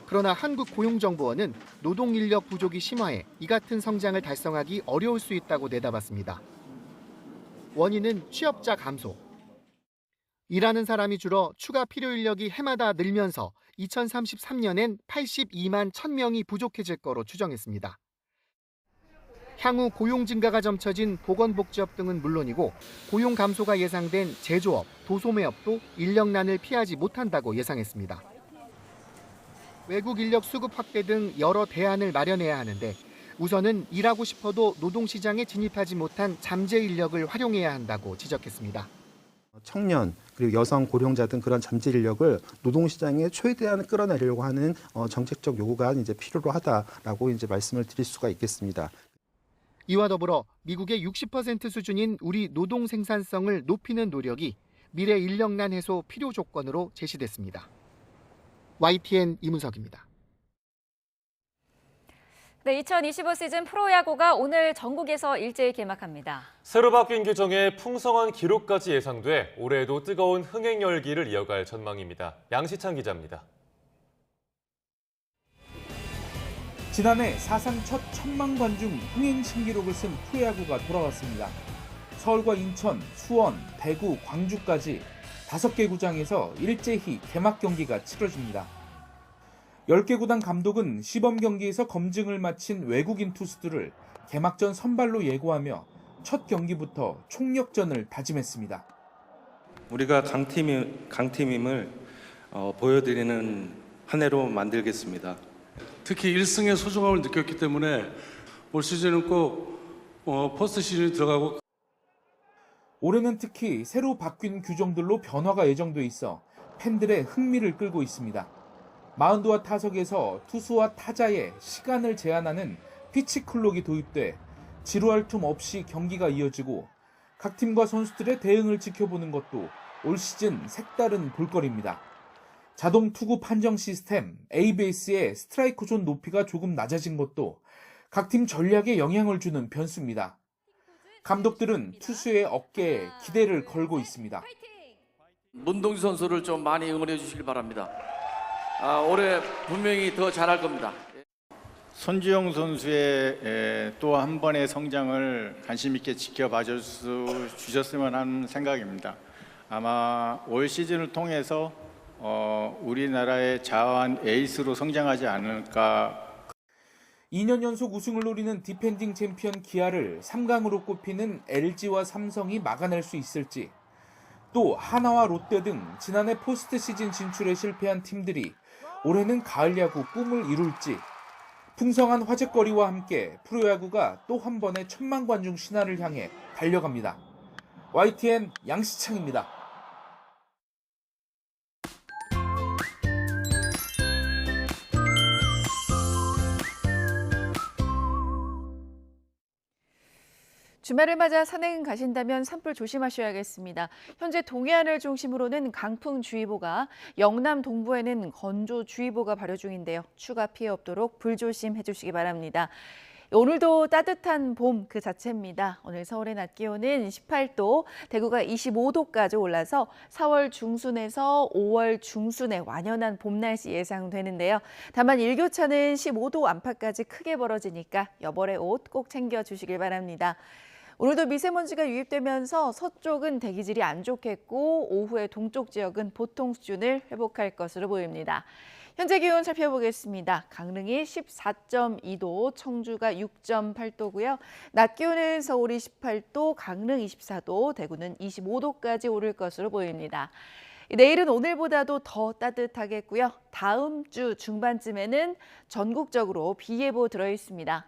그러나 한국고용정보원은 노동인력 부족이 심화해 이 같은 성장을 달성하기 어려울 수 있다고 내다봤습니다. 원인은 취업자 감소. 일하는 사람이 줄어 추가 필요 인력이 해마다 늘면서 2033년엔 82만 1,000명이 부족해질 거로 추정했습니다. 향후 고용 증가가 점쳐진 보건복지업 등은 물론이고 고용 감소가 예상된 제조업, 도소매업도 인력난을 피하지 못한다고 예상했습니다. 외국 인력 수급 확대 등 여러 대안을 마련해야 하는데 우선은 일하고 싶어도 노동시장에 진입하지 못한 잠재 인력을 활용해야 한다고 지적했습니다. 청년 그리고 여성 고령자 등 그런 잠재 인력을 노동시장에 최대한 끌어내려고 하는 정책적 요구가 이제 필요로 하다라고 이제 말씀을 드릴 수가 있겠습니다. 이와 더불어 미국의 60% 수준인 우리 노동 생산성을 높이는 노력이 미래 인력난 해소 필요 조건으로 제시됐습니다. YTN 이문석입니다. 네, 2025 시즌 프로야구가 오늘 전국에서 일제히 개막합니다. 새로 바뀐 규정에 풍성한 기록까지 예상돼 올해에도 뜨거운 흥행 열기를 이어갈 전망입니다. 양시찬 기자입니다. 지난해 사상 첫 1,000만 관중 흥행 신기록을 쓴 프로야구가 돌아왔습니다. 서울과 인천, 수원, 대구, 광주까지 5개 구장에서 일제히 개막 경기가 치러집니다. 10개 구단 감독은 시범 경기에서 검증을 마친 외국인 투수들을 개막전 선발로 예고하며 첫 경기부터 총력전을 다짐했습니다. 우리가 강팀임을 보여드리는 한 해로 만들겠습니다. 특히 1승의 소중함을 느꼈기 때문에 올 시즌은 꼭 포스트 시즌에 들어가고 올해는 특히 새로 바뀐 규정들로 변화가 예정돼 있어 팬들의 흥미를 끌고 있습니다. 마운드와 타석에서 투수와 타자의 시간을 제한하는 피치 클록이 도입돼 지루할 틈 없이 경기가 이어지고 각 팀과 선수들의 대응을 지켜보는 것도 올 시즌 색다른 볼거리입니다. 자동 투구 판정 시스템 A베이스의 스트라이크 존 높이가 조금 낮아진 것도 각 팀 전략에 영향을 주는 변수입니다. 감독들은 투수의 어깨에 기대를 걸고 있습니다. 문동주 선수를 좀 많이 응원해 주시길 바랍니다. 올해 분명히 더 잘할 겁니다. 손주영 선수의 또 한 번의 성장을 관심 있게 지켜봐 주셨으면 하는 생각입니다. 아마 올 시즌을 통해서 우리나라의 자완 에이스로 성장하지 않을까. 2년 연속 우승을 노리는 디펜딩 챔피언 기아를 3강으로 꼽히는 LG와 삼성이 막아낼 수 있을지, 또 하나와 롯데 등 지난해 포스트 시즌 진출에 실패한 팀들이 올해는 가을 야구 꿈을 이룰지, 풍성한 화제거리와 함께 프로야구가 또 한 번의 1000만 관중 신화를 향해 달려갑니다. YTN 양시창입니다. 주말을 맞아 산행 가신다면 산불 조심하셔야겠습니다. 현재 동해안을 중심으로는 강풍주의보가, 영남 동부에는 건조주의보가 발효 중인데요. 추가 피해 없도록 불조심해 주시기 바랍니다. 오늘도 따뜻한 봄 그 자체입니다. 오늘 서울의 낮 기온은 18도, 대구가 25도까지 올라서 4월 중순에서 5월 중순에 완연한 봄 날씨 예상되는데요. 다만 일교차는 15도 안팎까지 크게 벌어지니까 여벌의 옷 꼭 챙겨주시길 바랍니다. 오늘도 미세먼지가 유입되면서 서쪽은 대기질이 안 좋겠고 오후에 동쪽 지역은 보통 수준을 회복할 것으로 보입니다. 현재 기온 살펴보겠습니다. 강릉이 14.2도, 청주가 6.8도고요. 낮 기온은 서울이 18도, 강릉 24도, 대구는 25도까지 오를 것으로 보입니다. 내일은 오늘보다도 더 따뜻하겠고요. 다음 주 중반쯤에는 전국적으로 비 예보 들어있습니다.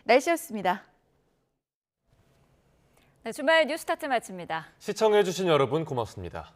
날씨였습니다. 네, 주말 뉴스타트 마칩니다. 시청해주신 여러분 고맙습니다.